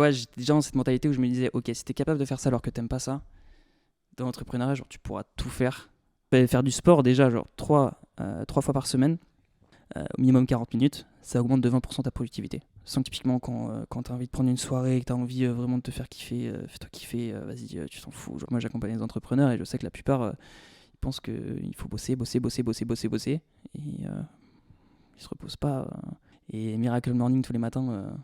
Ouais, j'étais déjà dans cette mentalité où je me disais, ok, si t'es capable de faire ça alors que t'aimes pas ça, dans l'entrepreneuriat, genre, tu pourras tout faire. Faire du sport déjà, genre 3 fois par semaine, au minimum 40 minutes, ça augmente de 20% ta productivité. Sans que typiquement, quand tu as envie de prendre une soirée et que tu as envie vraiment de te faire kiffer, fais-toi kiffer, vas-y, tu t'en fous. Genre, moi, j'accompagne les entrepreneurs et je sais que la plupart, ils pensent qu'il faut bosser. Et ils se reposent pas. Et Miracle Morning tous les matins,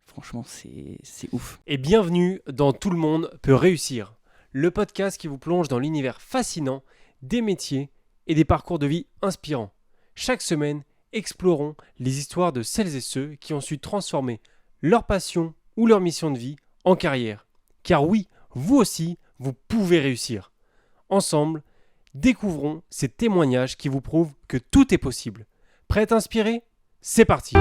franchement, c'est ouf. Et bienvenue dans Tout le monde peut réussir, le podcast qui vous plonge dans l'univers fascinant des métiers et des parcours de vie inspirants. Chaque semaine, explorons les histoires de celles et ceux qui ont su transformer leur passion ou leur mission de vie en carrière. Car oui, vous aussi, vous pouvez réussir. Ensemble, découvrons ces témoignages qui vous prouvent que tout est possible. Prêt à t'inspirer ? C'est parti!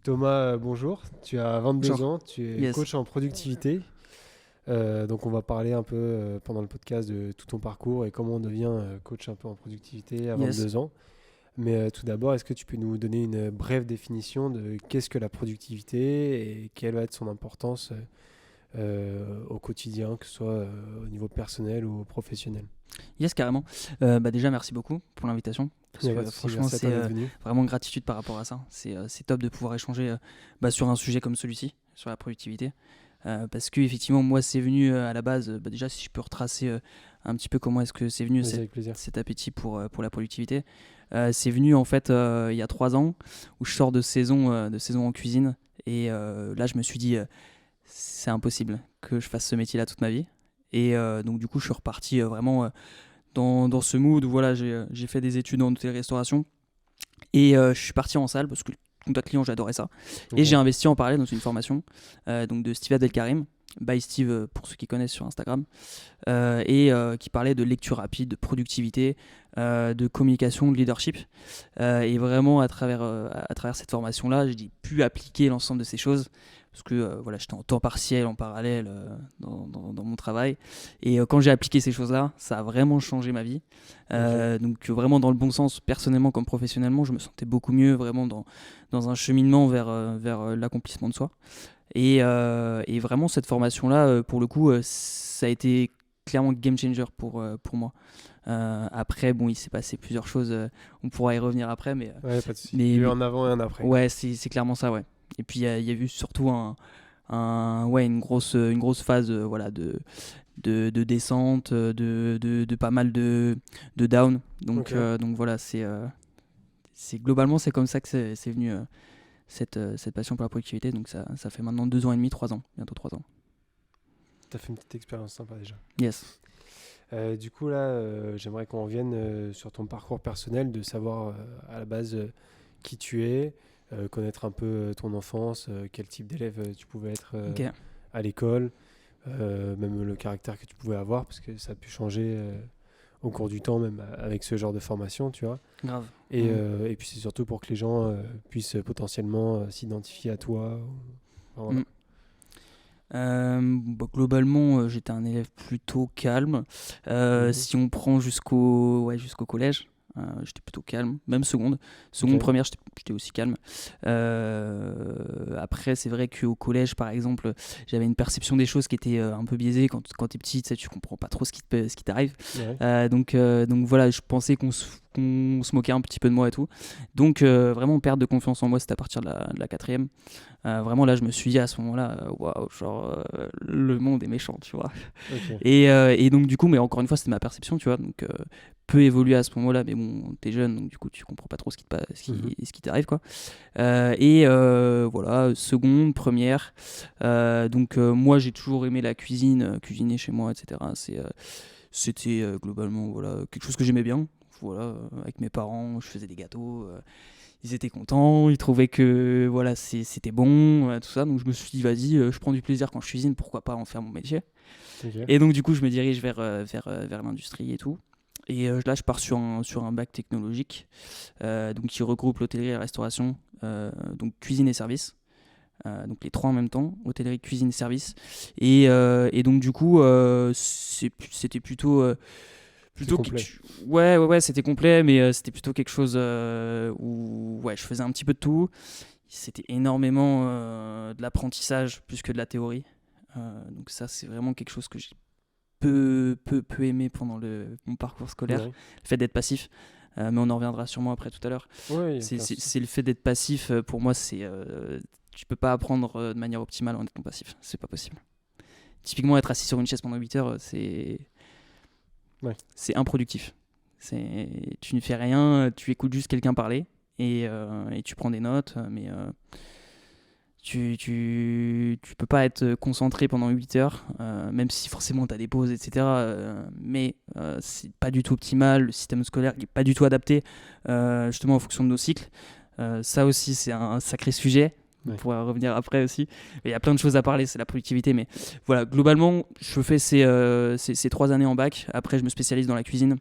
Thomas, bonjour. Tu as 22 Bonjour. ans, tu es Yes. coach en productivité. Donc on va parler un peu pendant le podcast de tout ton parcours et comment on devient coach un peu en productivité à Yes. 22 ans. Mais tout d'abord, est-ce que tu peux nous donner une brève définition de qu'est-ce que la productivité et quelle va être son importance au quotidien, que ce soit au niveau personnel ou professionnel? Yes, carrément. Déjà, merci beaucoup pour l'invitation. Parce Il y a que pas de souci, franchement, merci à toi c'est d'être venu. vraiment gratitude par rapport à ça. C'est top de pouvoir échanger sur un sujet comme celui-ci, sur la productivité. Parce que effectivement, moi, c'est venu à la base. Déjà, si je peux retracer un petit peu comment est-ce que c'est venu Vas-y, avec plaisir. cet appétit pour la productivité. C'est venu en fait il y a 3 ans où je sors de saison en cuisine. Et là, je me suis dit, c'est impossible que je fasse ce métier-là toute ma vie. Et donc, du coup, je suis reparti vraiment dans ce mood où voilà, j'ai fait des études en hôtellerie-restauration. Et je suis parti en salle parce que le contact client, j'adorais ça. Ok. Et j'ai investi en parallèle dans une formation donc de Steve Abdelkarim, by Steve pour ceux qui connaissent sur Instagram, qui parlait de lecture rapide, de productivité, de communication, de leadership. Et vraiment, à travers cette formation-là, j'ai pu appliquer l'ensemble de ces choses. Parce que voilà, j'étais en temps partiel, en parallèle dans mon travail. Et quand j'ai appliqué ces choses-là, ça a vraiment changé ma vie. Donc vraiment dans le bon sens, personnellement comme professionnellement, je me sentais beaucoup mieux vraiment dans un cheminement vers l'accomplissement de soi. Et vraiment cette formation-là, pour le coup, ça a été clairement game changer pour moi. Après, bon, il s'est passé plusieurs choses, on pourra y revenir après, mais, Ouais, pas de souci. mais, Il y a eu mais un avant et un après. ouais, c'est clairement ça, ouais. Et puis il y a eu surtout une grosse phase voilà, de descente, de pas mal de down. Donc, Ok. donc voilà, globalement, c'est comme ça que c'est venu cette passion pour la productivité. Donc ça fait maintenant 2 ans et demi, 3 ans, bientôt 3 ans. T'as fait une petite expérience sympa déjà. Yes. Du coup, là, j'aimerais qu'on revienne sur ton parcours personnel, de savoir à la base qui tu es, connaître un peu ton enfance, quel type d'élève tu pouvais être Ok. à l'école, même le caractère que tu pouvais avoir, parce que ça a pu changer au cours du temps, même avec ce genre de formation, tu vois. Grave. Et puis c'est surtout pour que les gens puissent potentiellement s'identifier à toi. Enfin, voilà. Globalement, j'étais un élève plutôt calme. Si on prend jusqu'au collège, j'étais plutôt calme. Même seconde, Ok. première, j'étais aussi calme. Après, c'est vrai qu'au collège, par exemple, j'avais une perception des choses qui était un peu biaisée. Quand t'es petit, tu sais, tu comprends pas trop ce qui t'arrive. Ouais. Donc voilà, je pensais qu'on se moquait un petit peu de moi et tout. Donc vraiment perte de confiance en moi, c'était à partir de la 4e. Vraiment là, je me suis dit à ce moment-là, waouh, genre le monde est méchant, tu vois. Ok. Et donc du coup, mais encore une fois, c'était ma perception, tu vois. Donc peu évolué à ce moment-là, mais bon, t'es jeune, donc du coup, tu comprends pas trop ce qui t'arrive, quoi. Voilà, seconde, première. Donc moi, j'ai toujours aimé la cuisine, cuisiner chez moi, etc. C'était globalement voilà, quelque chose que j'aimais bien. Voilà, avec mes parents, je faisais des gâteaux. Ils étaient contents, ils trouvaient que voilà, c'était bon, tout ça. Donc je me suis dit, vas-y, je prends du plaisir quand je cuisine, pourquoi pas en faire mon métier. Ok. Et donc du coup, je me dirige vers l'industrie et tout. Et là, je pars sur un bac technologique donc qui regroupe l'hôtellerie et la restauration, donc cuisine et service. donc les 3 en même temps, hôtellerie, cuisine, service. Et donc du coup, c'était plutôt complet. ouais, c'était complet, mais c'était plutôt quelque chose où ouais, je faisais un petit peu de tout. C'était énormément de l'apprentissage plus que de la théorie. Donc ça, c'est vraiment quelque chose que j'ai peu aimé pendant mon parcours scolaire, Ouais. le fait d'être passif. Mais on en reviendra sûrement après tout à l'heure. Ouais, C'est le fait d'être passif, pour moi, tu peux pas apprendre de manière optimale en étant passif, c'est pas possible. Typiquement, être assis sur une chaise pendant 8 heures, Ouais. c'est improductif. Tu ne fais rien, tu écoutes juste quelqu'un parler et tu prends des notes, mais tu peux pas être concentré pendant 8 heures, même si forcément tu as des pauses, etc. Mais c'est pas du tout optimal, le système scolaire n'est pas du tout adapté justement en fonction de nos cycles. Ça aussi, c'est un sacré sujet. On Ouais. pourra revenir après aussi. Il y a plein de choses à parler, c'est la productivité. Mais voilà, globalement, je fais ces 3 années en bac. Après, je me spécialise dans la cuisine.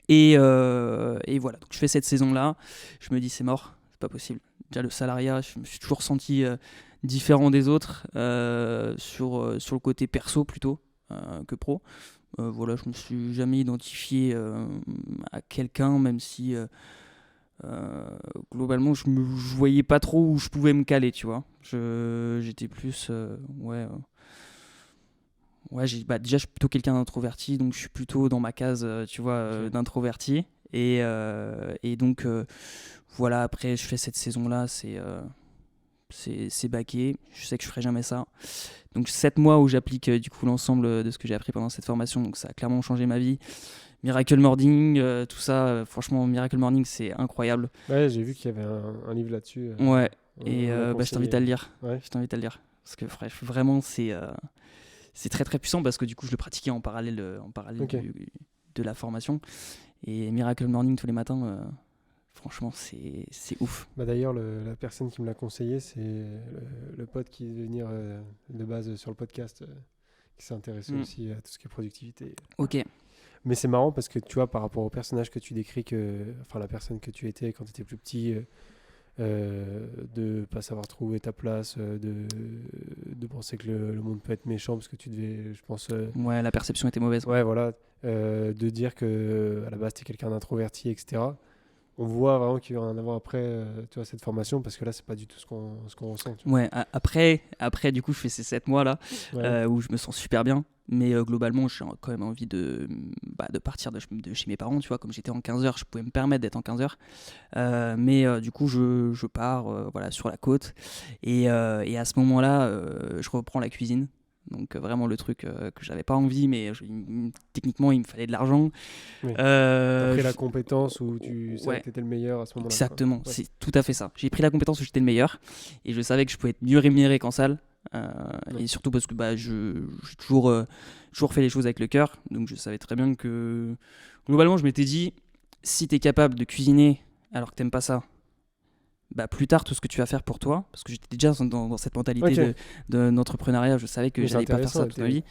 Et voilà, donc je fais cette saison-là. Je me dis, c'est mort, c'est pas possible. Déjà, le salariat, je me suis toujours senti différent des autres sur le côté perso plutôt que pro. Voilà, je me suis jamais identifié à quelqu'un, même si globalement, je voyais pas trop où je pouvais me caler, tu vois. J'étais plus, déjà, je suis plutôt quelqu'un d'introverti, donc je suis plutôt dans ma case, tu vois, d'introverti. Et donc, voilà, après, je fais cette saison-là, c'est baqué. Je sais que je ferai jamais ça. Donc, 7 mois où j'applique du coup l'ensemble de ce que j'ai appris pendant cette formation, donc ça a clairement changé ma vie. Miracle Morning, tout ça, franchement, Miracle Morning, c'est incroyable. Ouais, j'ai vu qu'il y avait un livre là-dessus. Ouais, on et l'a je t'invite à le lire. Ouais. Je t'invite à le lire. Parce que vraiment, c'est très très puissant parce que du coup, je le pratiquais en parallèle Ok. de la formation. Et Miracle Morning tous les matins, franchement, c'est ouf. Bah d'ailleurs, la personne qui me l'a conseillé, c'est le pote qui devait venir de base sur le podcast, qui s'est intéressé aussi à tout ce qui est productivité. Ok. Mais c'est marrant parce que tu vois, par rapport au personnage que tu décris, enfin la personne que tu étais quand tu étais plus petit, de pas savoir trouver ta place, de penser que le monde peut être méchant parce que tu devais, je pense, Ouais, la perception était mauvaise. ouais, voilà, de dire que à la base t'es quelqu'un d'introverti, etc. On voit vraiment qu'il y aura un avant après, tu vois, cette formation, parce que là c'est pas du tout ce qu'on ressent. Tu vois. Ouais, après, du coup, je fais ces 7 mois là Ouais. où je me sens super bien. Mais globalement, j'ai quand même envie de partir de chez mes parents, tu vois. Comme j'étais en 15 heures, je pouvais me permettre d'être en 15 heures. Mais du coup, je pars voilà, sur la côte. Et à ce moment-là, je reprends la cuisine. Donc vraiment le truc que j'avais pas envie, mais techniquement, il me fallait de l'argent. Oui. T'as pris Je- la compétence où tu savais Ouais. que t'étais le meilleur à ce moment-là. Exactement, quoi. Ouais. c'est tout à fait ça. J'ai pris la compétence où j'étais le meilleur et je savais que je pouvais être mieux rémunéré qu'en salle. Ouais. Et surtout parce que j'ai toujours fait les choses avec le cœur. Donc je savais très bien que globalement, je m'étais dit, si tu es capable de cuisiner alors que t'aimes pas ça, bah, plus tard, tout ce que tu vas faire pour toi, parce que j'étais déjà dans cette mentalité Ok. d'entrepreneuriat, je savais que Mais c'est j'allais pas faire ça intéressant, toute ma vie.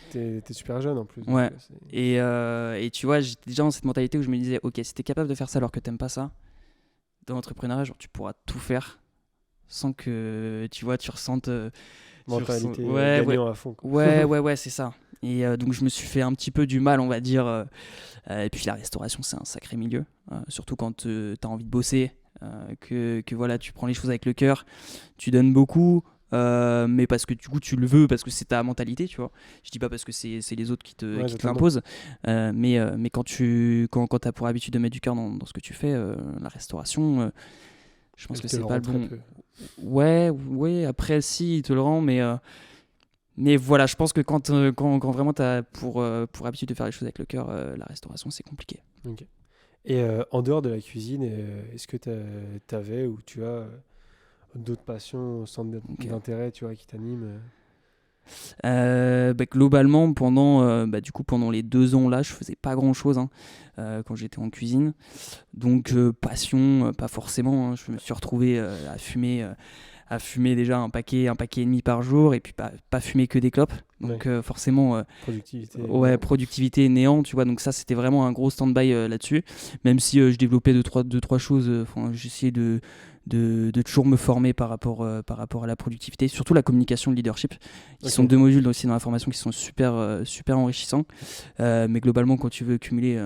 t'es super jeune en plus. Ouais. Donc, c'est- Et tu vois, j'étais déjà dans cette mentalité où je me disais, ok, si t'es capable de faire ça alors que t'aimes pas ça, dans l'entrepreneuriat, genre, tu pourras tout faire sans que, tu vois, tu ressentes... Mentalité ouais, gagnant à fond. Quoi. ouais, c'est ça. Et donc, je me suis fait un petit peu du mal, on va dire. Et puis, la restauration, c'est un sacré milieu. Surtout quand t'as envie de bosser, que voilà, tu prends les choses avec le cœur, tu donnes beaucoup. Mais parce que du coup tu le veux, parce que c'est ta mentalité, tu vois. Je dis pas parce que c'est les autres qui te Totalement. l'imposent, mais quand t'as pour habitude de mettre du cœur dans ce que tu fais, la restauration, je pense Elle que te c'est le pas rend le très bon. peu. Ouais, après si il te le rend, mais voilà, je pense que quand vraiment t'as pour habitude de faire les choses avec le cœur, la restauration c'est compliqué. Ok. Et en dehors de la cuisine, est-ce que t'avais ou tu as d'autres passions, centres Ok. d'intérêt, tu vois, qui t'animent Globalement, pendant les 2 ans là, je faisais pas grand chose quand j'étais en cuisine. Donc, passion, pas forcément. Je me suis retrouvé à fumer déjà un paquet et demi par jour et puis pas fumer que des clopes. Donc, forcément, productivité ouais, néant. productivité néant, tu vois. Donc, ça, c'était vraiment un gros stand-by là-dessus. Même si je développais deux, trois choses, j'essayais de toujours me former par rapport à la productivité, surtout la communication, le leadership, qui sont 2 modules aussi dans la formation qui sont super enrichissants. Mais globalement, quand tu veux cumuler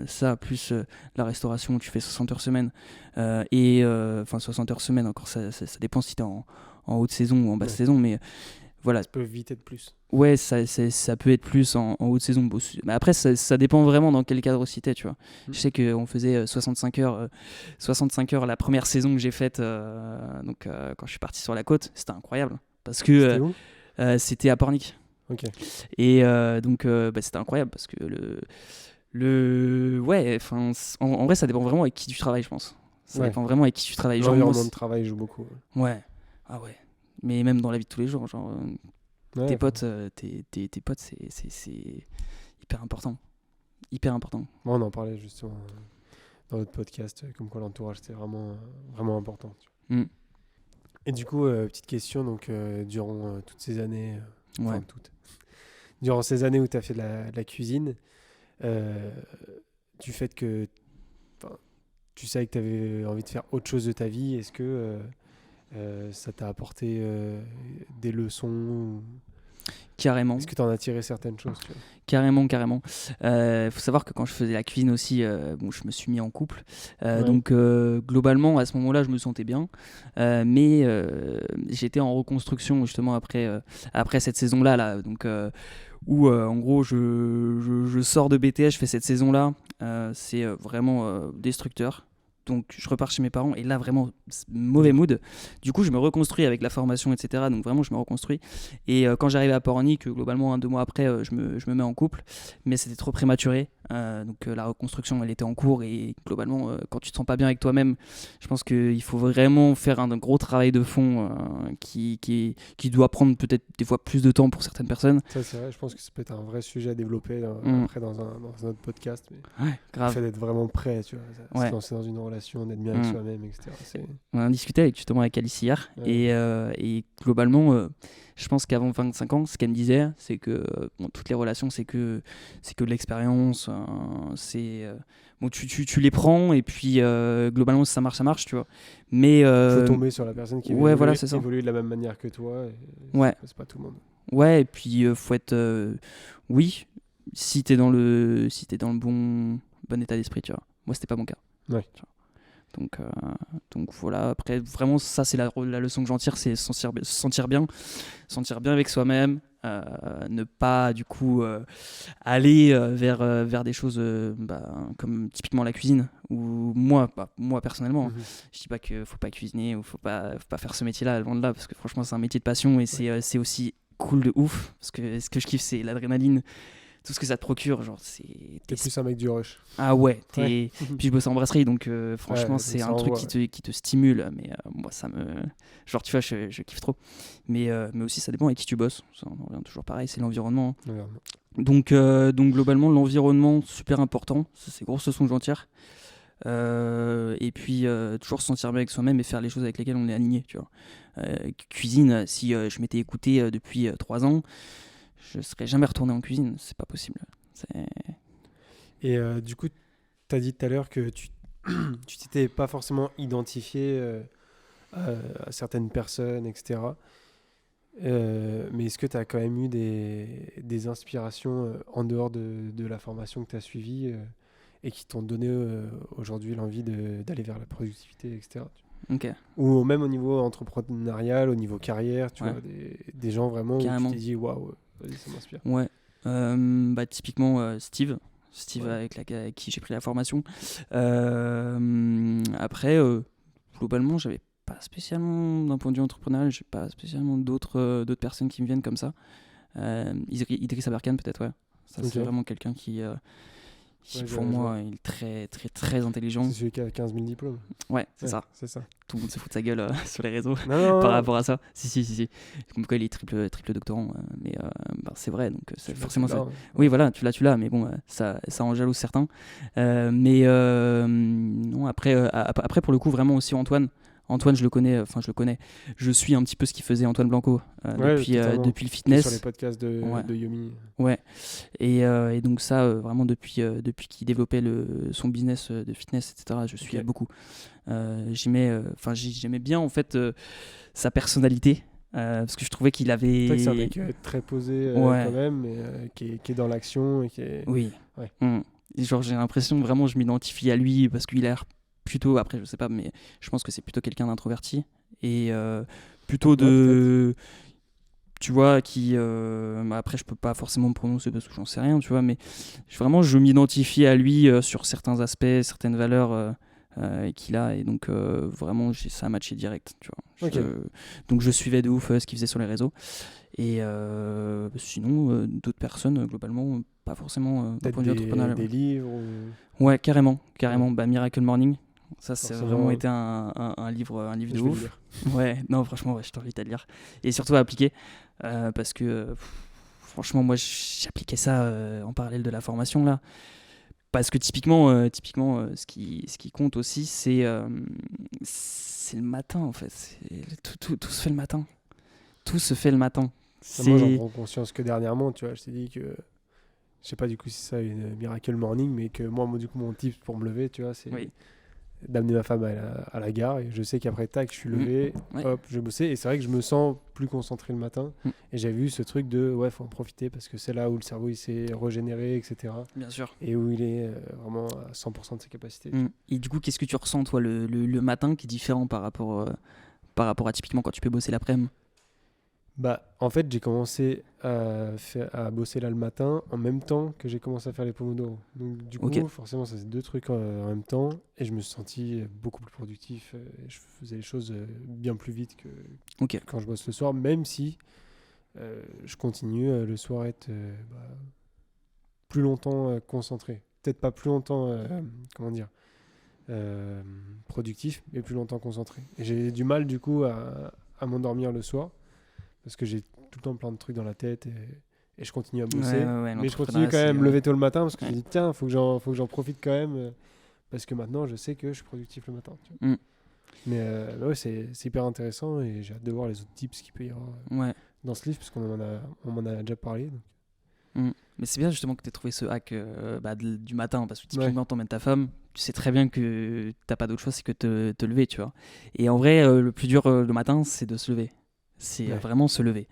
ça, plus la restauration où tu fais 60 heures semaine, 60 heures semaine, encore ça dépend si tu es en haute saison ou en basse saison, mais voilà. Ça peut vite être plus. Ouais, ça peut être plus en haute saison. Mais après, ça dépend vraiment dans quel cadre aussi t'es, tu vois. Je sais qu'on faisait 65 heures la première saison que j'ai faite quand je suis parti sur la côte. C'était incroyable. Parce que C'était où c'était à Pornic. Ok. Et c'était incroyable parce que en vrai, ça dépend vraiment avec qui tu travailles, je pense. Ça dépend vraiment avec qui tu travailles. L'environnement de travail joue beaucoup. Ouais. Ah ouais. Mais même dans la vie de tous les jours, genre... tes potes, c'est hyper important. Hyper important. Moi, on en parlait justement dans notre podcast, comme quoi l'entourage, c'est vraiment important. Et du coup, petite question, donc durant toutes ces années, durant ces années où tu as fait de la cuisine, du fait que tu savais que tu avais envie de faire autre chose de ta vie, est-ce que ça t'a apporté des leçons Carrément. Est-ce que tu en as tiré certaines choses, tu vois ? Carrément. Faut savoir que quand je faisais la cuisine aussi, je me suis mis en couple. Donc globalement, à ce moment-là, je me sentais bien. Mais j'étais en reconstruction justement après cette saison-là. Là, donc, où en gros, je sors de BTS, je fais cette saison-là. C'est vraiment destructeur. Donc je repars chez mes parents et là vraiment mauvais mood. Du coup je me reconstruis avec la formation, etc. Donc vraiment je me reconstruis. Et quand j'arrive à Pornic, globalement 2 mois après je me mets en couple, mais c'était trop prématuré. Donc la reconstruction elle était en cours et globalement quand tu te sens pas bien avec toi-même, je pense qu'il faut vraiment faire un gros travail de fond qui doit prendre peut-être des fois plus de temps pour certaines personnes. Ça c'est vrai, je pense que c'est peut-être un vrai sujet à développer après dans un autre podcast. Mais ouais, grave. Le fait d'être vraiment prêt, tu vois, se lancer dans une relation, d'être bien avec soi-même, etc. On en discutait justement avec Alice hier et globalement je pense qu'avant 25 ans ce qu'elle me disait c'est que toutes les relations c'est que de l'expérience, tu les prends et puis globalement si ça marche tu vois, mais faut tomber sur la personne qui veut évoluer de la même manière que toi et c'est pas tout le monde. Et puis faut être si t'es dans le bon état d'esprit, tu vois. Moi c'était pas mon cas. Donc voilà, après vraiment ça c'est la leçon que j'en tire, c'est se sentir bien avec soi-même, ne pas du coup aller vers des choses comme typiquement la cuisine, ou moi personnellement, je dis pas qu'il faut pas cuisiner ou faut pas faire ce métier-là, loin de là, parce que franchement c'est un métier de passion et c'est aussi cool de ouf, parce que ce que je kiffe c'est l'adrénaline, tout ce que ça te procure, genre t'es plus un mec du rush. Ah ouais, puis je bosse en brasserie, donc franchement c'est un truc qui te stimule, mais moi ça me, genre tu vois, je kiffe trop, mais aussi ça dépend avec qui tu bosses, ça, on revient toujours pareil, c'est l'environnement. Donc globalement l'environnement super important, ça, c'est grosse leçon que j'en tire. Et puis toujours se sentir bien avec soi-même et faire les choses avec lesquelles on est aligné, tu vois. Cuisine, si je m'étais écouté depuis 3 ans, je serais jamais retourné en cuisine, c'est pas possible. Et du coup, tu as dit tout à l'heure que tu t'étais pas forcément identifié à certaines personnes, etc. Mais est-ce que tu as quand même eu des inspirations en dehors de la formation que tu as suivie et qui t'ont donné aujourd'hui l'envie d'aller vers la productivité, etc. Okay. Ou même au niveau entrepreneurial, au niveau carrière, tu vois, des gens vraiment carrément. Où tu t'es dit waouh, vas-y, ça m'inspire. Ouais. Typiquement Steve avec qui j'ai pris la formation. Après, globalement, j'avais pas spécialement, d'un point de vue entrepreneurial, j'ai pas spécialement d'autres personnes qui me viennent comme ça. Idriss Aberkan peut-être, ouais. Ça c'est vraiment quelqu'un qui pour moi il est très très très intelligent. C'est celui qui a 15 000 diplômes. Ouais, c'est ça. Tout le monde se fout de sa gueule sur les réseaux par rapport à ça. Si. Comme quoi il est triple doctorant, mais c'est vrai, donc c'est forcément ça. Oui, voilà, tu l'as, mais bon, ça en jalouse certains. Non, après pour le coup vraiment aussi Antoine Antoine, je le connais, je suis un petit peu ce qu'il faisait Antoine Blanco depuis le Qui est fitness. sur les podcasts de Yomi. Ouais, et donc ça, vraiment depuis qu'il développait son business de fitness, etc., je suis beaucoup. J'aimais bien en fait sa personnalité, parce que je trouvais qu'il avait... C'est vrai que c'est un mec très posé quand même, mais qui est dans l'action et qui est... Oui. Ouais. Et genre j'ai l'impression vraiment je m'identifie à lui parce qu'il a l'air plutôt, après je sais pas, mais je pense que c'est plutôt quelqu'un d'introverti et plutôt de... tu vois, qui... après, je peux pas forcément me prononcer parce que j'en sais rien, tu vois, mais vraiment, je m'identifie à lui sur certains aspects, certaines valeurs qu'il a, et donc vraiment, ça a matché direct, tu vois. Donc, je suivais de ouf ce qu'il faisait sur les réseaux. Et sinon, d'autres personnes, globalement, pas forcément d'un point de vue entrepreneurial. Des livres Ouais, carrément. Bah, Miracle Morning. Ça, c'est vraiment été un livre de ouf. Ouais, non, franchement, je t'invite à le lire. Et surtout à appliquer. Parce que, franchement, moi, j'appliquais ça en parallèle de la formation, là. Parce que typiquement ce qui compte aussi, c'est le matin, en fait. Tout se fait le matin. Tout se fait le matin. Moi, j'en prends conscience que dernièrement, tu vois, je t'ai dit que... Je sais pas du coup si c'est ça une Miracle Morning, mais que moi, du coup, mon tip pour me lever, tu vois, c'est... Oui. D'amener ma femme à la gare, et je sais qu'après tac je suis levé, hop, je bossais, et c'est vrai que je me sens plus concentré le matin, et j'avais eu ce truc de faut en profiter parce que c'est là où le cerveau il s'est régénéré, etc. Bien sûr. Et où il est vraiment à 100% de ses capacités. Et du coup, qu'est-ce que tu ressens toi le matin qui est différent par rapport à typiquement quand tu peux bosser l'après-midi? En fait, j'ai commencé à bosser là le matin en même temps que j'ai commencé à faire les Pomodoro. Donc, du coup, forcément, ça c'est deux trucs en même temps. Et je me suis senti beaucoup plus productif. Et je faisais les choses bien plus vite que quand je bosse le soir, même si je continue le soir à être plus longtemps concentré. Peut-être pas plus longtemps, productif, mais plus longtemps concentré. Et j'ai du mal, du coup, à m'endormir le soir. Parce que j'ai tout le temps plein de trucs dans la tête et je continue à bosser. Mais je continue quand même à me lever tôt le matin parce que je me dis tiens, faut que j'en profite quand même parce que maintenant je sais que je suis productif le matin. Tu vois. Mais c'est hyper intéressant et j'ai hâte de voir les autres tips qu'il peut y avoir dans ce livre parce qu'on m'en a déjà parlé. Donc. Mais c'est bien justement que tu aies trouvé ce hack du matin parce que typiquement t'emmènes ta femme, tu sais très bien que t'as pas d'autre choix, c'est que te lever, tu vois. Et en vrai, le plus dur le matin, c'est de se lever. C'est vraiment se lever.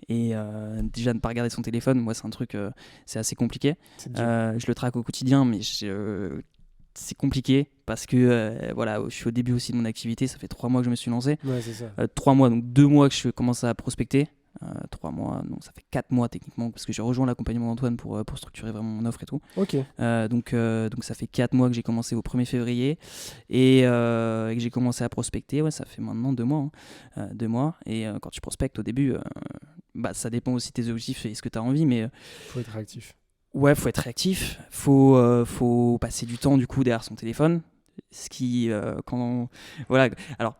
Et déjà ne pas regarder son téléphone, moi c'est un truc, c'est assez compliqué. Je le traque au quotidien, mais c'est compliqué parce que je suis au début aussi de mon activité, ça fait 3 mois que je me suis lancé. C'est ça. 3 mois, donc 2 mois que je commence à prospecter. 3 mois, donc ça fait 4 mois techniquement parce que j'ai rejoint l'accompagnement d'Antoine pour structurer vraiment mon offre et tout. Donc ça fait 4 mois que j'ai commencé au 1er février et que j'ai commencé à prospecter. Ça fait maintenant 2 mois. 2 mois. Et quand tu prospectes au début, ça dépend aussi de tes objectifs et ce que tu as envie. Mais faut être réactif. Ouais, faut être réactif. Faut passer du temps du coup derrière son téléphone. Ce qui, Alors,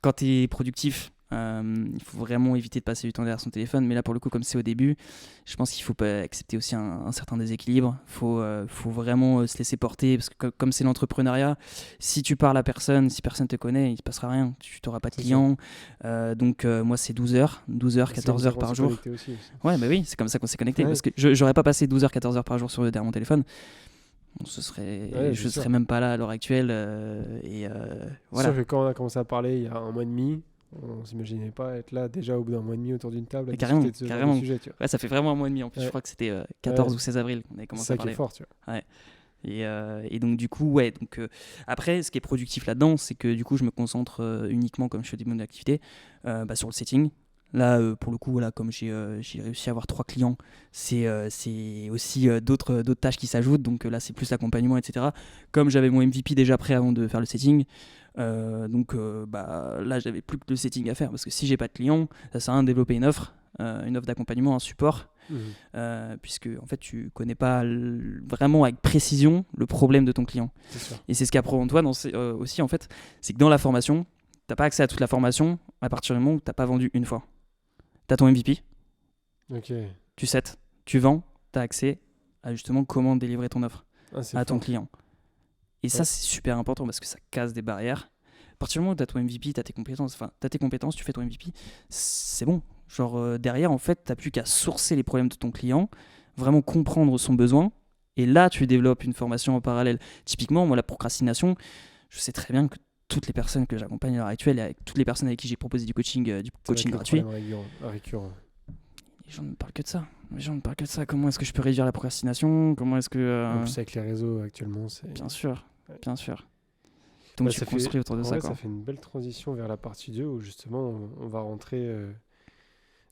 quand tu es productif, il faut vraiment éviter de passer du temps derrière son téléphone, mais là pour le coup comme c'est au début, je pense qu'il faut pas accepter aussi un certain déséquilibre. Faut vraiment se laisser porter parce que comme c'est l'entrepreneuriat, si tu parles à personne, si personne te connaît, il se passera rien, tu n'auras pas de clients. Donc moi c'est 12 heures, 14 heures par jour. Aussi. Ouais, bah oui, c'est comme ça qu'on s'est connecté parce que j'aurais pas passé 12 heures, 14 heures par jour derrière mon téléphone. Je serais même pas là à l'heure actuelle. Voilà. Sauf que quand on a commencé à parler il y a 1 mois et demi, on s'imaginait pas être là déjà au bout d'1 mois et demi autour d'une table à discuter de ce genre de sujet. Tu vois. Ouais, ça fait vraiment 1 mois et demi en plus. Je crois que c'était 14 ou 16 avril qu'on avait commencé à parler. C'est ça qui est fort, tu vois. Ouais. Et donc du coup, après, ce qui est productif là-dedans, c'est que du coup, je me concentre uniquement, comme je fais des modes d'activité, sur le setting. Là, pour le coup, comme j'ai réussi à avoir 3 clients, c'est aussi d'autres tâches qui s'ajoutent. Donc là, c'est plus l'accompagnement, etc. Comme j'avais mon MVP déjà prêt avant de faire le setting, là, j'avais plus que le setting à faire. Parce que si j'ai pas de clients, ça sert à rien de développer une offre d'accompagnement, un support. Puisque en fait, tu connais pas vraiment avec précision le problème de ton client. Et c'est ce qu'apprend Antoine aussi, en fait. C'est que dans la formation, t'as pas accès à toute la formation à partir du moment où t'as pas vendu une fois. T'as ton MVP, tu sets, tu vends, t'as accès à justement comment délivrer ton offre à ton client. Et ça, c'est super important parce que ça casse des barrières. À partir du moment où tu as ton MVP, tu as tes compétences, tu fais ton MVP, c'est bon. Genre derrière, en fait, tu n'as plus qu'à sourcer les problèmes de ton client, vraiment comprendre son besoin, et là, tu développes une formation en parallèle. Typiquement, moi, la procrastination, je sais très bien que toutes les personnes que j'accompagne à l'heure actuelle, et avec toutes les personnes avec qui j'ai proposé du coaching gratuit, récurrent. les gens ne parlent que de ça. Les gens ne parlent que de ça. Comment est-ce que je peux réduire la procrastination? Comment est-ce que... En plus, avec les réseaux actuellement, c'est... Bien sûr, Ouais. bien sûr. Donc tu construis autour de ça. Ça fait une belle transition vers la partie 2 où justement on va rentrer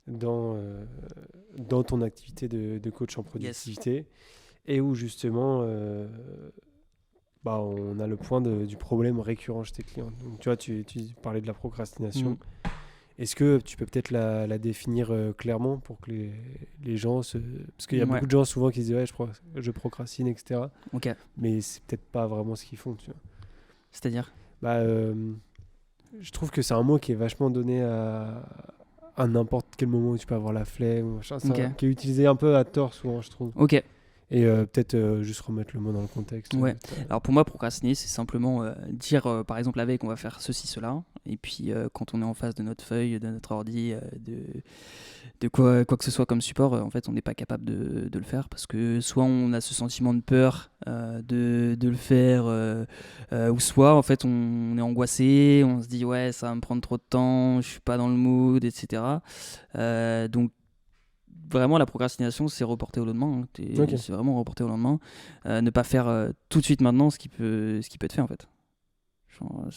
dans ton activité de coach en productivité et où justement on a le point du problème récurrent chez tes clients. Donc tu vois, tu parlais de la procrastination. Est-ce que tu peux peut-être la définir clairement pour que les gens se... Parce qu'il y a beaucoup de gens souvent qui se disent ouais, je procrastine, etc. Ok. Mais c'est peut-être pas vraiment ce qu'ils font, tu vois. C'est-à-dire je trouve que c'est un mot qui est vachement donné à n'importe quel moment où tu peux avoir la flemme, ou machin, qui est utilisé un peu à tort souvent, je trouve. Ok. Et peut-être juste remettre le mot dans le contexte. Ouais. Alors pour moi, procrastiner, c'est simplement dire, par exemple, la veille qu'on va faire ceci, cela, et puis quand on est en face de notre feuille, de notre ordi, de quoi que ce soit comme support, en fait, on n'est pas capable de le faire parce que soit on a ce sentiment de peur de le faire, ou soit en fait on est angoissé, on se dit ouais, ça va me prendre trop de temps, je suis pas dans le mood, etc. Donc vraiment, la procrastination, c'est reporter au lendemain. C'est vraiment reporter au lendemain. Ne pas faire tout de suite maintenant ce qui peut être fait, en fait. Genre,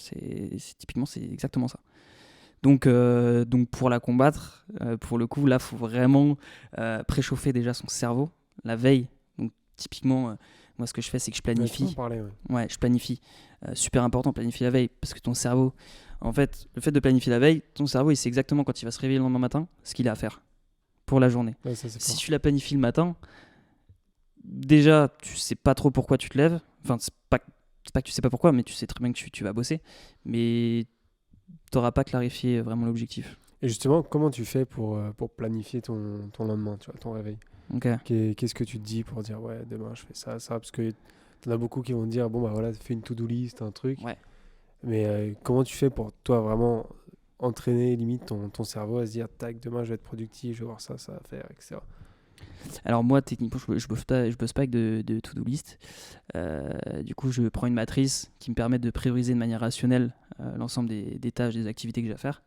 typiquement, c'est exactement ça. Donc pour la combattre, pour le coup, là, il faut vraiment préchauffer déjà son cerveau la veille. Donc, typiquement, moi, ce que je fais, c'est que je planifie. Ouais, je planifie. Super important, planifier la veille. Parce que ton cerveau, en fait, le fait de planifier la veille, ton cerveau, il sait exactement quand il va se réveiller le lendemain matin ce qu'il a à faire pour la journée. Ouais, si tu la planifies le matin, déjà, tu sais pas trop pourquoi tu te lèves. Enfin, c'est pas que tu sais pas pourquoi, mais tu sais très bien que tu vas bosser. Mais t'auras pas clarifié vraiment l'objectif. Et justement, comment tu fais pour planifier ton lendemain, tu vois, ton réveil? Qu'est-ce que tu te dis pour dire ouais, demain je fais ça, parce que t'en as beaucoup qui vont te dire bon bah voilà, fais une to-do list, un truc. Ouais. Mais comment tu fais pour toi vraiment entraîner limite ton cerveau à se dire tac, demain je vais être productif, je vais voir ça à faire, etc. Alors moi techniquement je bosse pas avec de to-do list. Du coup je prends une matrice qui me permet de prioriser de manière rationnelle l'ensemble des tâches, des activités que j'ai à faire.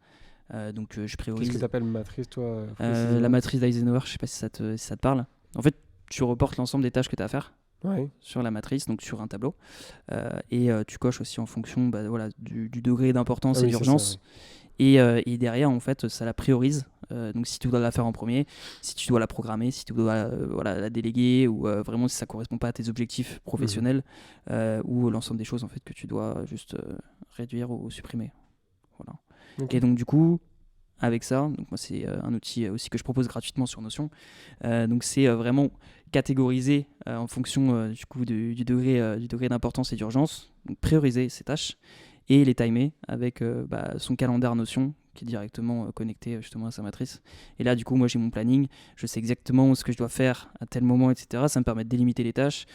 Donc je priorise. Qu'est-ce que tu appelles matrice toi la matrice d'Eisenhower, je sais pas si ça te parle. En fait tu reportes l'ensemble des tâches que tu as à faire. Ouais. Sur la matrice, donc sur un tableau, et tu coches aussi en fonction du degré d'importance et d'urgence. Ça, oui. Et derrière, en fait, ça la priorise. Donc si tu dois la faire en premier, si tu dois la programmer, si tu dois la déléguer, ou vraiment si ça correspond pas à tes objectifs professionnels, ou l'ensemble des choses en fait que tu dois juste réduire ou supprimer. Voilà. Okay. Et donc du coup, avec ça, donc moi c'est un outil aussi que je propose gratuitement sur Notion. Donc c'est vraiment catégoriser en fonction du coup du degré d'importance et d'urgence, donc prioriser ces tâches et les timer avec son calendrier Notion qui est directement connecté justement à sa matrice. Et là du coup moi j'ai mon planning, je sais exactement ce que je dois faire à tel moment, etc. Ça me permet de délimiter les tâches.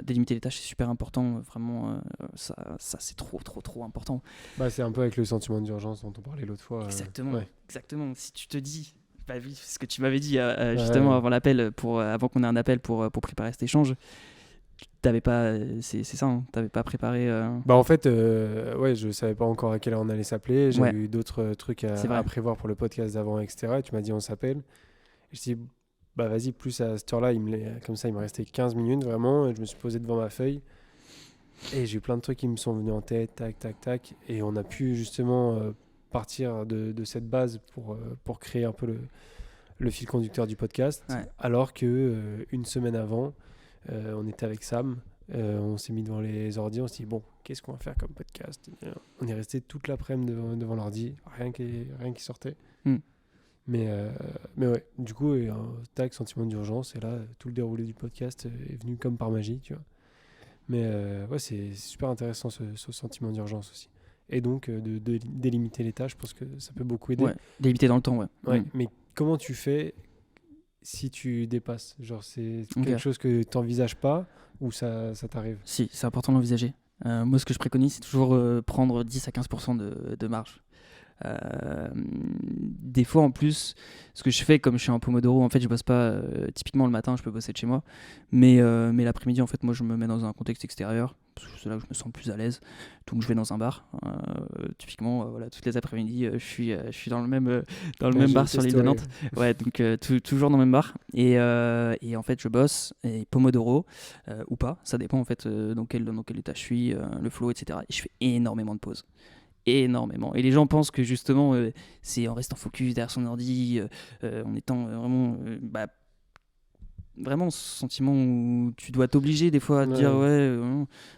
Délimiter les tâches c'est super important, vraiment ça c'est trop important. C'est un peu avec le sentiment d'urgence dont on parlait l'autre fois. Exactement. Si tu te dis ce que tu m'avais dit justement avant l'appel, avant qu'on ait un appel pour préparer cet échange, t'avais pas, c'est ça, hein, t'avais pas préparé. En fait, je savais pas encore à quelle heure on allait s'appeler. J'ai eu d'autres trucs à prévoir pour le podcast d'avant, etc. Et tu m'as dit on s'appelle. Et je dis vas-y, plus à cette heure-là, comme ça, il me restait 15 minutes vraiment. Et je me suis posé devant ma feuille. Et j'ai eu plein de trucs qui me sont venus en tête, tac. Et on a pu justement partir de cette base pour créer un peu le fil conducteur du podcast. Ouais. Alors que une semaine avant, on était avec Sam, on s'est mis devant les ordi, on s'est dit bon, qu'est-ce qu'on va faire comme podcast? On est resté toute l'après-midi devant l'ordi, rien qui sortait. Mais ouais, du coup, tac, sentiment d'urgence, et là, tout le déroulé du podcast est venu comme par magie, tu vois. Mais c'est super intéressant ce sentiment d'urgence aussi. Et donc, de délimiter les tâches, parce que ça peut beaucoup aider. Ouais, délimiter dans le temps, ouais. Mais comment tu fais si tu dépasses? Genre, c'est quelque chose que tu n'envisages pas ou ça t'arrive? Si, c'est important d'envisager. Moi, ce que je préconise, c'est toujours prendre 10 à 15% de marge. Des fois en plus, ce que je fais, comme je suis en Pomodoro, en fait je bosse pas typiquement le matin, je peux bosser de chez moi, mais l'après-midi en fait moi je me mets dans un contexte extérieur parce que c'est là où je me sens plus à l'aise, donc je vais dans un bar. Typiquement voilà, toutes les après-midi je suis dans le même bar sur l'île de Nantes, ouais, donc toujours dans le même bar, et en fait je bosse et Pomodoro ou pas, ça dépend en fait dans quel état je suis, le flow, etc., et je fais énormément de pauses, énormément. Et les gens pensent que justement, c'est en restant focus derrière son ordi, en étant vraiment ce sentiment où tu dois t'obliger des fois à te dire ouais,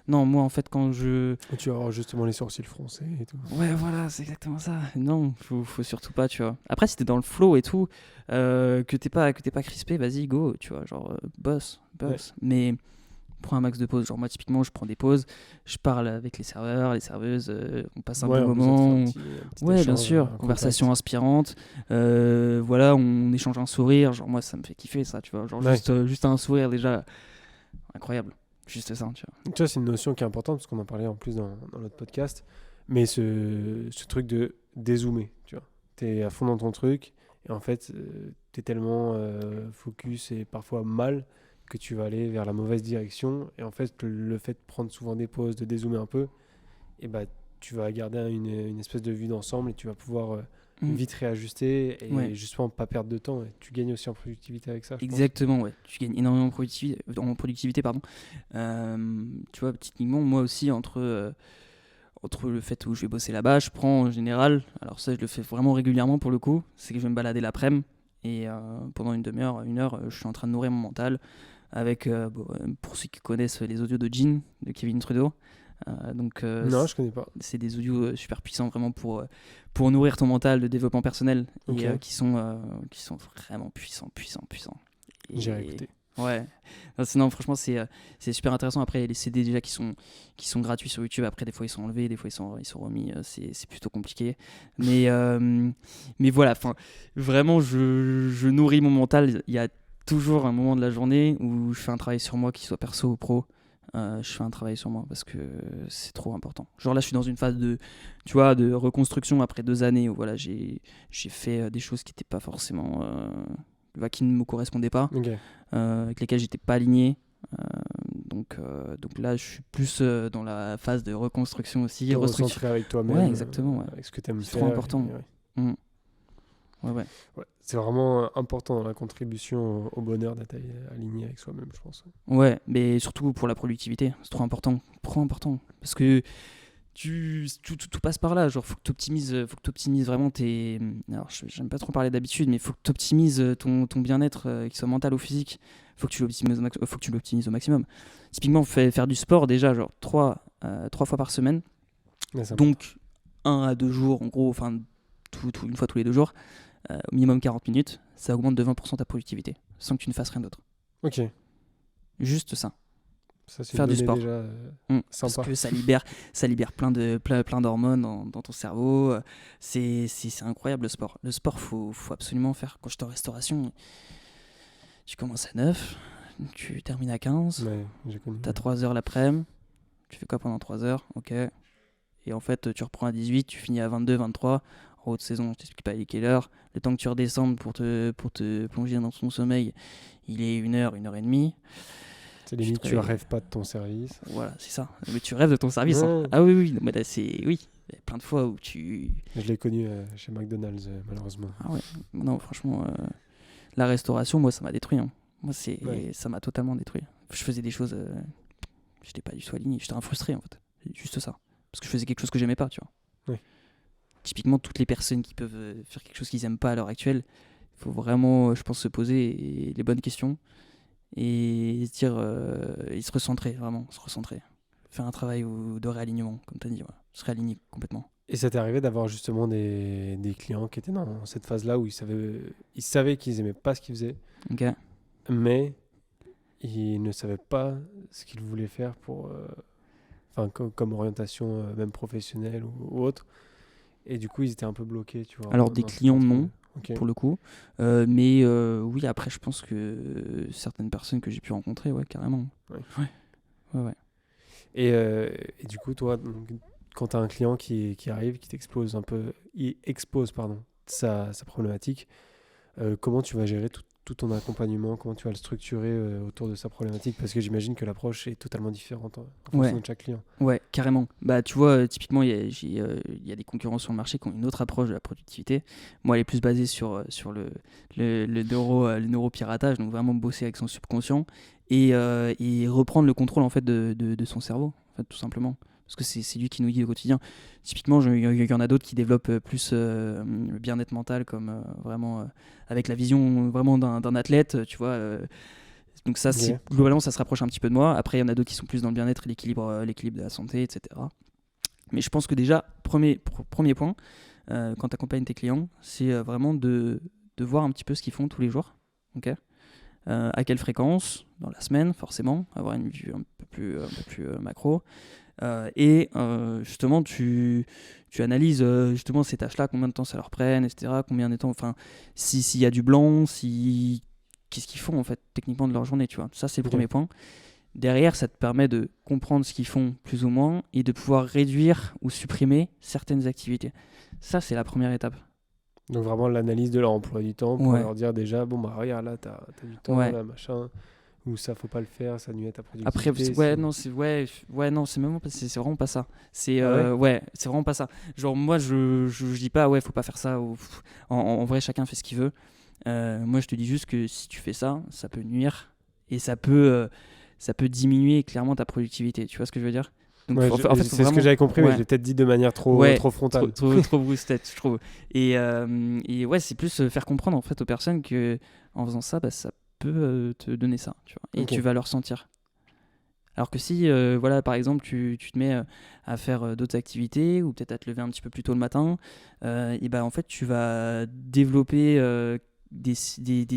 non, moi en fait quand je... Tu vas avoir justement les sourcils froncés et tout. Ouais, voilà, c'est exactement ça. Non, faut surtout pas, tu vois. Après, si t'es dans le flow et tout, que t'es pas crispé, vas-y, go, tu vois, genre, boss. Ouais. Mais prends un max de pauses. Genre, moi, typiquement, je prends des pauses, je parle avec les serveurs, les serveuses, on passe un bon moment. Ouais, bien sûr, conversation inspirante. Voilà, on échange un sourire. Genre, moi, ça me fait kiffer ça, tu vois. Genre, juste un sourire, déjà, incroyable. Juste ça, tu vois. Tu vois, c'est une notion qui est importante parce qu'on en parlait en plus dans notre podcast. Mais ce truc de dézoomer, tu vois. T'es à fond dans ton truc et en fait, t'es tellement focus et parfois mal que tu vas aller vers la mauvaise direction. Et en fait, le fait de prendre souvent des pauses, de dézoomer un peu, et bah, tu vas garder une espèce de vue d'ensemble et tu vas pouvoir vite réajuster et justement pas perdre de temps. Et tu gagnes aussi en productivité avec ça, je Exactement, pense. Ouais. Tu gagnes énormément en productivité, pardon. Tu vois, typiquement, moi aussi, entre le fait où je vais bosser là-bas, je prends en général, alors ça je le fais vraiment régulièrement pour le coup, c'est que je vais me balader l'après-midi et pendant une demi-heure, une heure, je suis en train de nourrir mon mental avec, pour ceux qui connaissent les audios de Jean, de Kevin Trudeau. Non, je connais pas. C'est des audios super puissants vraiment pour nourrir ton mental de développement personnel, et qui sont vraiment puissants. Et, J'ai écouté. Ouais, non, franchement c'est super intéressant. Après les CD déjà qui sont gratuits sur YouTube, après des fois ils sont enlevés, des fois ils sont remis, c'est plutôt compliqué, mais voilà, enfin vraiment je nourris mon mental. Il y a toujours un moment de la journée où je fais un travail sur moi, qu'il soit perso ou pro. Je fais un travail sur moi parce que c'est trop important. Genre là je suis dans une phase de reconstruction après 2 années où voilà, j'ai fait des choses qui n'étaient pas forcément qui ne me correspondaient pas, avec lesquelles j'étais pas aligné. Donc là je suis plus dans la phase de reconstruction aussi, recentrer avec toi-même, ouais, exactement, avec ce que tu aimes faire. C'est trop important. Ouais. C'est vraiment important dans la contribution au bonheur d'être aligné avec soi-même, je pense. Ouais, mais surtout pour la productivité, c'est trop important, parce que tout passe par là. Genre faut que tu optimises vraiment tes... Alors j'aime pas trop parler d'habitude, mais faut que tu optimises ton bien-être, qu'il soit mental ou physique. Faut que tu l'optimises au maximum. Typiquement faire du sport déjà, genre 3 fois par semaine, donc 1 à 2 jours en gros, enfin une fois tous les 2 jours, au minimum 40 minutes, ça augmente de 20% ta productivité sans que tu ne fasses rien d'autre. Ok. Juste ça. Ça, c'est faire du sport déjà, parce que ça libère plein d'hormones dans ton cerveau. C'est incroyable le sport. Faut absolument faire. Quand j'étais en restauration, tu commences à 9, tu termines à 15, t'as 3 heures l'après-midi, tu fais quoi pendant 3 heures, ok, et en fait tu reprends à 18, tu finis à 22, 23. En haute saison, je t'explique pas à quelle heure. Le temps que tu redescendes pour te plonger dans ton sommeil, il est 1 heure, 1h30. C'est limite, tu rêves pas de ton service. Voilà, c'est ça. Mais tu rêves de ton service. Hein. Ah oui. Mais là, oui. Il y a plein de fois où tu... Je l'ai connu chez McDonald's, malheureusement. Ah ouais. Non, franchement, la restauration, moi, ça m'a détruit. Hein. Moi, ça m'a totalement détruit. Je faisais des choses... j'étais pas du tout aligné. J'étais frustré, en fait. Juste ça. Parce que je faisais quelque chose que j'aimais pas, tu vois. Oui. Typiquement, toutes les personnes qui peuvent faire quelque chose qu'ils aiment pas à l'heure actuelle, il faut vraiment, je pense, se poser les bonnes questions. Et se dire, et se recentrer, vraiment, faire un travail de réalignement, comme tu as dit, se réaligner complètement. Et ça t'est arrivé d'avoir justement des clients qui étaient dans cette phase-là où ils savaient qu'ils aimaient pas ce qu'ils faisaient, mais ils ne savaient pas ce qu'ils voulaient faire pour, comme orientation même professionnelle ou autre, et du coup ils étaient un peu bloqués, tu vois. Alors des clients non. Okay. Pour le coup, mais oui, après je pense que certaines personnes que j'ai pu rencontrer, ouais, carrément. Ouais. Et du coup, toi, donc, quand tu as un client qui arrive, qui t'expose un peu, il expose pardon, sa problématique, comment tu vas gérer tout ton accompagnement, comment tu vas le structurer autour de sa problématique, parce que j'imagine que l'approche est totalement différente en fonction de chaque client. Ouais, carrément. Bah, tu vois, typiquement, il y a des concurrents sur le marché qui ont une autre approche de la productivité. Moi, elle est plus basée sur le neuropiratage, donc vraiment bosser avec son subconscient et reprendre le contrôle en fait de son cerveau, en fait, tout simplement. Parce que c'est lui qui nous guide au quotidien. Typiquement, il y en a d'autres qui développent plus le bien-être mental, comme vraiment avec la vision vraiment d'un athlète, tu vois. Donc ça, globalement, ça se rapproche un petit peu de moi. Après, il y en a d'autres qui sont plus dans le bien-être et l'équilibre de la santé, etc. Mais je pense que déjà, premier point, quand tu accompagnes tes clients, c'est vraiment de voir un petit peu ce qu'ils font tous les jours. Okay, à quelle fréquence, dans la semaine, forcément, avoir une vue un peu plus macro. Et justement, tu analyses justement ces tâches-là, combien de temps ça leur prenne, etc. Combien de temps, enfin, s'il y a du blanc, qu'est-ce qu'ils font en fait techniquement de leur journée, tu vois. Ça, c'est le premier point. Derrière, ça te permet de comprendre ce qu'ils font plus ou moins et de pouvoir réduire ou supprimer certaines activités. Ça, c'est la première étape. Donc vraiment l'analyse de leur emploi du temps pour leur dire déjà, bon bah regarde là, t'as du temps, là, machin, ou ça faut pas le faire, ça nuit à ta productivité. Après, non, c'est même pas, c'est vraiment pas ça. C'est c'est vraiment pas ça. Genre moi, je dis pas faut pas faire ça. En vrai, chacun fait ce qu'il veut. Moi, je te dis juste que si tu fais ça, ça peut nuire et ça peut diminuer clairement ta productivité. Tu vois ce que je veux dire? Donc, c'est vraiment... ce que j'avais compris, mais je l'ai peut-être dit de manière trop frontale. Trop grosse-tête, je trouve. Et ouais, c'est plus faire comprendre en fait aux personnes que en faisant ça, ça peut te donner ça, tu vois, et tu vas le ressentir. Alors que si, par exemple, tu te mets à faire d'autres activités ou peut-être à te lever un petit peu plus tôt le matin, et en fait, tu vas développer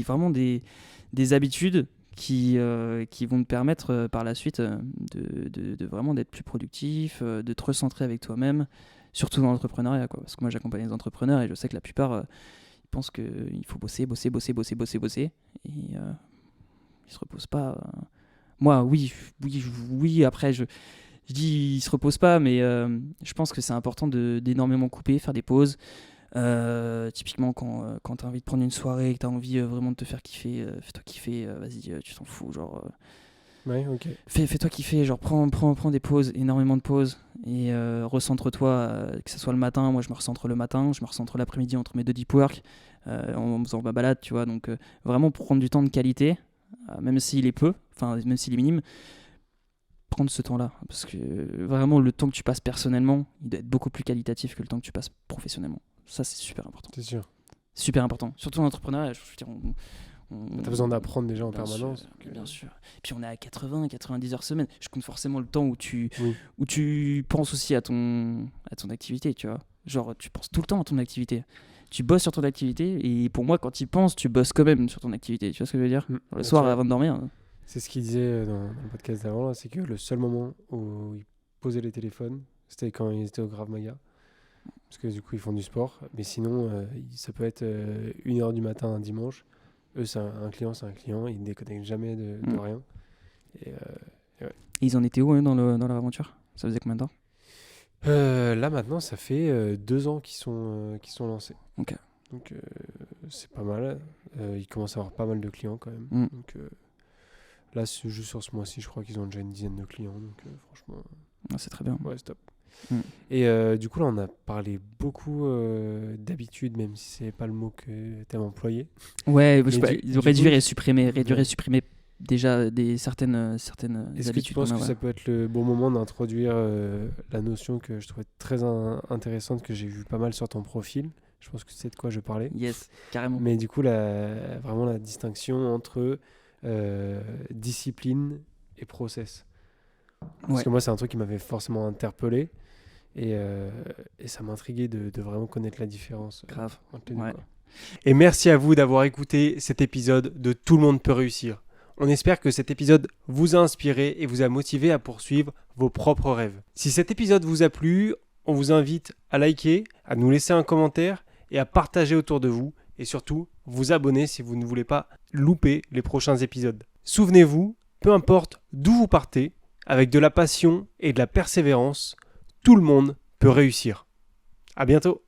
vraiment des habitudes qui vont te permettre par la suite de vraiment d'être plus productif, de te recentrer avec toi-même, surtout dans l'entrepreneuriat, quoi. Parce que moi, j'accompagne les entrepreneurs et je sais que la plupart ils pensent qu'il faut bosser, et ils se reposent pas. Moi, oui, après, je dis ils se reposent pas, mais je pense que c'est important d'énormément couper, faire des pauses. Typiquement quand tu as envie de prendre une soirée et que tu as envie vraiment de te faire kiffer, fais-toi kiffer, vas-y, tu t'en fous, genre fais-toi kiffer, genre prends des pauses, énormément de pauses, et recentre-toi, que ce soit le matin. Moi je me recentre le matin, je me recentre l'après-midi entre mes deux deep work, en faisant ma balade, tu vois. Donc vraiment prendre du temps de qualité, même s'il est peu, enfin même s'il est minime, prendre ce temps-là, parce que vraiment le temps que tu passes personnellement, il doit être beaucoup plus qualitatif que le temps que tu passes professionnellement. Ça, c'est super important. C'est sûr. Super important. Surtout en entrepreneuriat, je veux dire, t'as besoin d'apprendre déjà en permanence. Bien sûr. Puis on est à 80-90 heures semaine. Je compte forcément le temps où tu penses aussi à ton activité, tu vois. Genre, tu penses tout le temps à ton activité. Tu bosses sur ton activité, et pour moi, quand tu y penses, tu bosses quand même sur ton activité. Tu vois ce que je veux dire? Le soir, avant de dormir. C'est ce qu'il disait dans le podcast d'avant, là, c'est que le seul moment où il posait les téléphones, c'était quand ils étaient au Krav Maga. Parce que du coup, ils font du sport. Mais sinon, ça peut être 1h du matin un dimanche. Eux, c'est un client, ils ne déconnectent jamais de rien. Et ils en étaient où dans leur aventure? Ça faisait combien de temps? Là, maintenant, ça fait 2 ans qu'ils sont lancés. Ok. Donc, c'est pas mal. Ils commencent à avoir pas mal de clients quand même. Donc, là, juste sur ce mois-ci, je crois qu'ils ont déjà une dizaine de clients. Donc, franchement... c'est très bien. Ouais, c'est top. Et du coup, là, on a parlé beaucoup d'habitude, même si c'est pas le mot que tu aimes employer. Ouais, réduire et supprimer déjà certaines habitudes. Est-ce que tu penses que ça peut être le bon moment d'introduire la notion que je trouvais très intéressante, que j'ai vu pas mal sur ton profil? Je pense que c'est de quoi je parlais. Yes, carrément. Mais du coup, vraiment la distinction entre discipline et process. Parce que moi, c'est un truc qui m'avait forcément interpellé. Et ça m'intriguait de vraiment connaître la différence. Grave. Et merci à vous d'avoir écouté cet épisode de Tout le monde peut réussir. On espère que cet épisode vous a inspiré et vous a motivé à poursuivre vos propres rêves. Si cet épisode vous a plu, on vous invite à liker, à nous laisser un commentaire et à partager autour de vous. Et surtout, vous abonner si vous ne voulez pas louper les prochains épisodes. Souvenez-vous, peu importe d'où vous partez, avec de la passion et de la persévérance, tout le monde peut réussir. À bientôt!